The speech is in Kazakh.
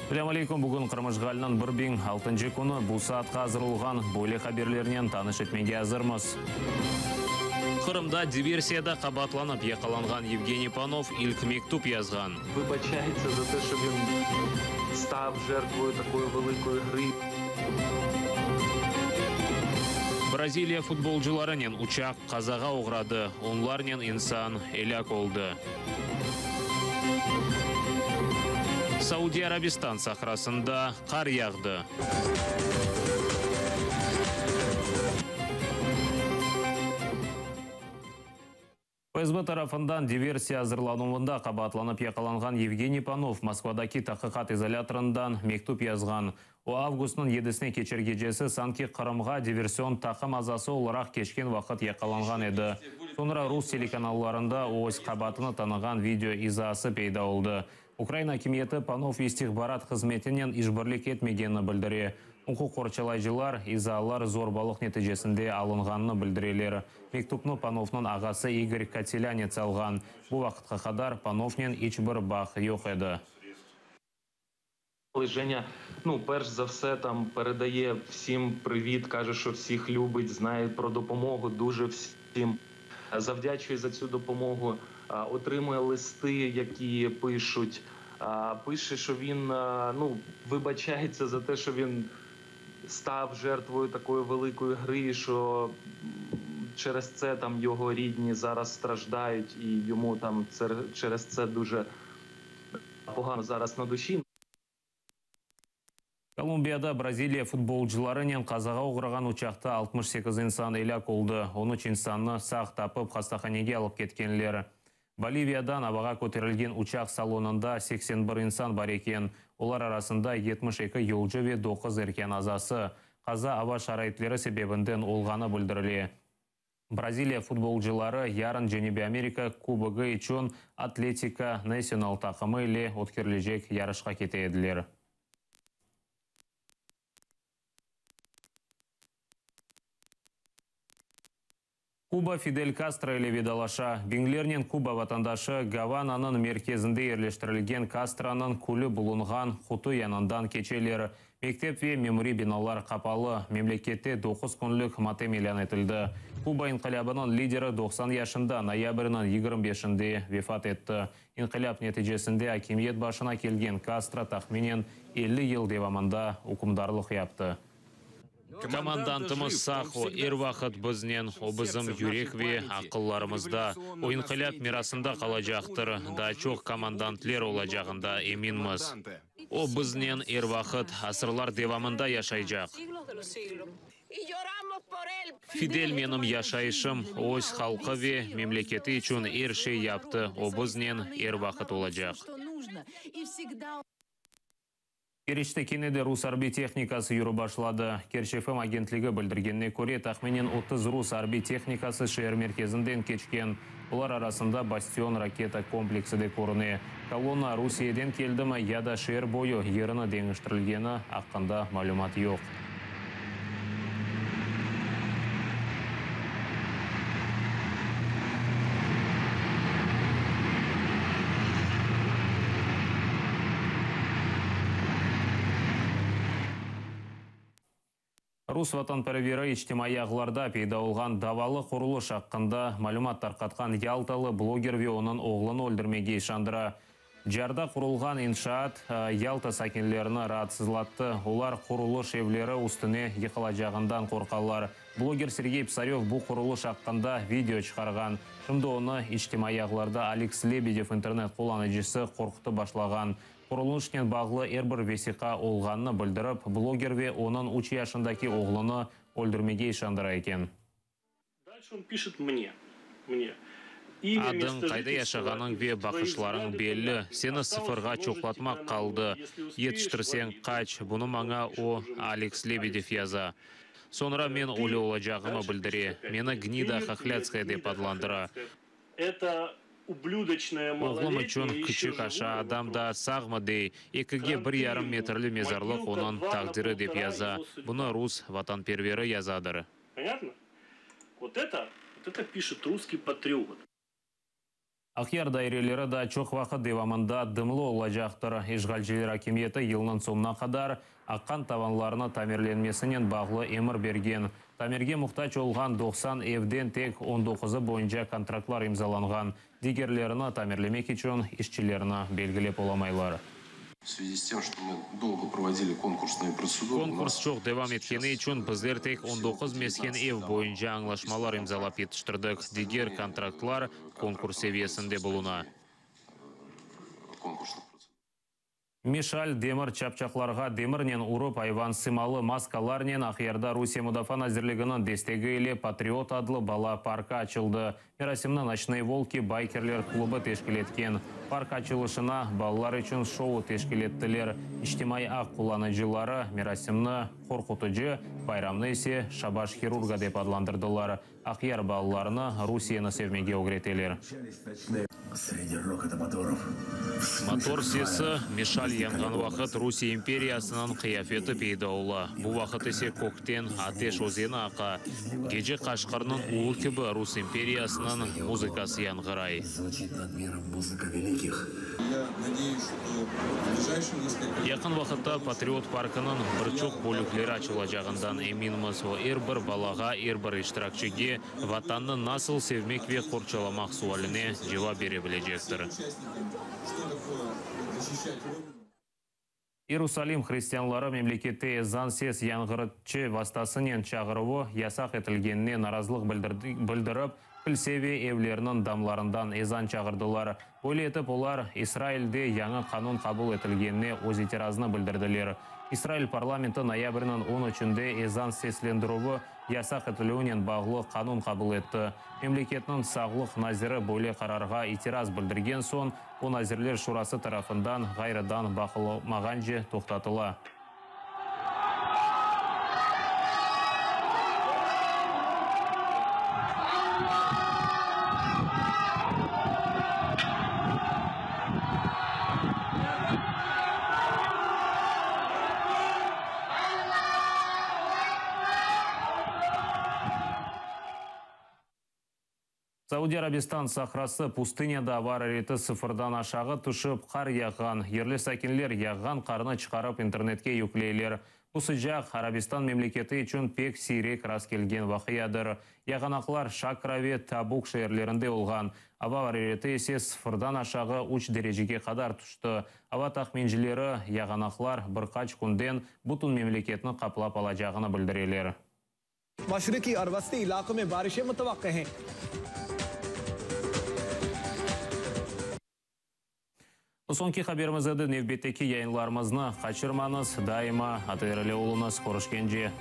Assalamu alaikum. Бүгін Қырмыжғалынан бірбен 6-шы күні бұл саатқа азырылған бөлек хаберлерінен таныш етмеге азырмыз. Қырымда диверсияда қабатланып яқаланған Евгений Панов ilk мектуб язған. Вибачається за те, що він став жертвою такої великої гри. Бразилия футболчыларынан учақ қазаға оғрады. Онларнен инсан елек олды. Саудия Арабистан сахрасында қар яғды. ФСБ тарафындан диверсия азырлануында қабатланып яқаланған Евгений Панов Москвадаки тақиқат изоляторындан мектуб язған. О августның 7-сіне кечер кечесі Санки Қырымға диверсион тақым азасы оларақ кешкен вақыт яқаланған еді. Сонра рус телеканалларында ось қабатыны таныған видео изасы пейда олды. Украина кеметі Панов истихбарат қызметінен ишбірлік етмегені білдіре. Құқық қорчалайжылар, изалар зорбалық нәтижесінде алынғанны білдірелер. Мектупны Пановның ағасы Игорь Кателянец алған. Бұл вақытқа қадар Пановнен ешбір бақ жоқ еді. Женя, перш за все, там передає всім привіт, каже, що всіх любить, знає про допомогу, дуже всім завдячує за цю допомогу, отримує листи, які пишуть, пише, що він, вибачається за те, що він став жертвою такої великої гри, що через це там його рідні зараз страждають і йому там через це дуже погано зараз на душі. Колумбияда Бразилия футболчыларынан қазаға оғырған учақта 68 инсан елек олды. 13 инсанны сақ тапып хастаханеге алып кеткенлер. Боливиядан абаға көтерілген учақ салонында 81 инсан бар екен. Олар арасында 72 yolcu ve 9 erken азасы. Қаза аба шарайтлері себебінден олғаны білдіріле. Бразилия футболчылары ярын Женебе Америка кубогы үшін Атлетика Nacional тақымы ile өткерілежек ярышқа кетеділер. Куба Фидель Кастро ile видалаша. Венгернен Куба ватандашы Гавананың мерkezінде ерлештірілген Кастроның күлі бұлынған құты янындан кечелер. Мектеп ве мемори биналар қапалы. Мемлекетте 9 күнлік матем елен етілді. Куба инқилабының лидері 90 яшында ноябрінің 25-інде вефат етті. Инқилаб нәтижесінде акимиет башына келген Кастро тахминен 50 ел девамында үкімдарлық япты. Командантымыз сақо әр вақыт бізнен обызым юрек ве ақылларымызда. Ойынқилап мирасында қалажақтыр. Да чоқ командантлер олажағында еминміз. О бізнен әр вақыт асырлар девамында яшайжақ. Фидель менім яшайшым, ось халқы ве мемлекеті үшін әр шей япты. О бізнен әр вақыт олажақ. Керешті кенеде рус арби техникасы юры башлады. Кершефім агентлігі білдіргенне көре тахменен 30 рус арби техникасы шер мерkezінден кечкен. Олар арасында бастион ракета комплексі де көріне. Колонна Русияден келдімі яда шер бойы еріні деңіштірілгені аққанда малюмат жоқ. Рус ватанпәрвері іштимай ағыларда пейда олған давалы құрылы шаққында малюмат тарқатқан Ялталы блогер ве оның оғлын өлдірмеге шандыра. Жарда құрылған иншаат Ялта сәкенлеріні раатсызлатты. Олар құрылы шевлері үстіне еқалажағындан қорқалар. Блогер Сергей Псарев бұл құрылы шаққында видео шығарған. Шымды оны іштимай ағыларда Алекс Лебедев интернет қоланыжысы қорқыты башлаған. Құрылышнен бағлы әрбір весиқа олғанны білдіріп, блогер ве оның 3 яшындаки оғлыны өлдірмеге шандыра екен. Дальше он пишет мне. Адың қайда яшағаның ве бақышларың белі. Сені sıfırға чоқлатмақ қалды. Етіштірсең қач. Бұны маңа о Алекс Лебедев яза. Sonra мен өлі олажағымы білдіре. Мені гнида хохляцкая деп адландыра. Оғлым үшін күчік аша адамда сағмы дей, екіге 1,5 метрлі мезарлық оның тағдыры деп яза. Бұны рус ватанпервері язадыр. Понятно? Вот это пишет русский патриот. Ақияр дайрелері да чоқ вақыт девамында дымлы олажақтыр. Ешғалжелер акиметі елінің соңына қадар аққан таванларына тамерленмесінен бағлы емір берген. Тамерге мұқтач олған 90 евден тек 19 бойынша контрактлар имзаланған. Дигерлеріні тамерлемек үшін ішчілеріні белгілеп оламайлар. В связи с тем, что мы долго проводили конкурсные процедуры. Конкурс чоқ девам еткені үшін біздер тек 19 мескен ев бойынша аңлашмалар имзалап етіштірдік. Дигер контрактлар конкурс севиесінде болуна. Мешаль демір чапчақларға демірнен ұрып айван сымалы маскаларнен Ақиярда Русия Мудафа Назирлігінің дестегі еле Патриот адлы бала парка açılды. Мерасимні «Ночные волки» байкерлер клубы тешкелеткен. Парк açılышына балалар үшін шоу тешкелеттілер. Иштимай ақ құланыжылары мерасимні қорқытыжы, байрамны есе шабаш хирурга деп адландырдылар. Ақияр балаларына Русияны sevmege öğreteler. Среди рокота моторов. Мотор сесі Мешаль янған вақыт Русия империясының қияфеті пейді олы. Бұл вақыт есе көктен атеш өзені ақа. Геже Қашқарның уыл кебі Рус империясының музыкасы янғырай. Звучит над миром музыка великих. Я надеюсь, что в ближайшем несколько... Яқын вақытта Патриот паркының бір чоқ бөліклері açılacağından eminміз. Ер-бір балаға, ер-бір иштиракчыге ватанны насыл sevmek ve қорчаламақ суаліне жауап бере білежектір. Иерусалим христианлары мемлекетте заңсыз яңғыртчы вастасынен чағырығы ясақ етілгеніне наразылық білдіріп, Пілсеве евлерінің дамларындан ezan чағырдылар. Ойлы етіп олар Израильде яңы қанун қабыл етілгеніне өз итиразını білдірділер. İsrail parlamenti ноябрінің 13-інде ezan seslendіруі ясақ етілуінен бағылы қанун қабыл етті. Мемлекетінің сағлық назирі бөле қарарға итираз білдірген сон, о назирлер шурасы тарафындан ғайрыдан бақылмаған же тоқтатыла. Сауди Арабистан сахрасы пустыняда авар реті sıfırдан ашағы тұшып қар яған. Ерлі сәкінлер яған қарыны шығарып интернетке yüklейлер. Бұсы жақ Арабистан мемлекеті үшін пек сирек рас келген вақиядыр. Яғанақлар Шакраве Табук шehirlerінде олған. Авар реті есе sıfırдан ашағы 3 дәрежеге қадар тұшты. Ава тахминжилері яғанақлар бірқач күнден бұтын мемлекетіні қаплап алacağını білдірелер. मशरकी और वस्ती इलाकों में बारिशें मुतवक्के हैं। Соңки хаберімізді невбеттекі яйынларымызны қачырманыз, дайыма атайрылы олыңыз көрішкенже.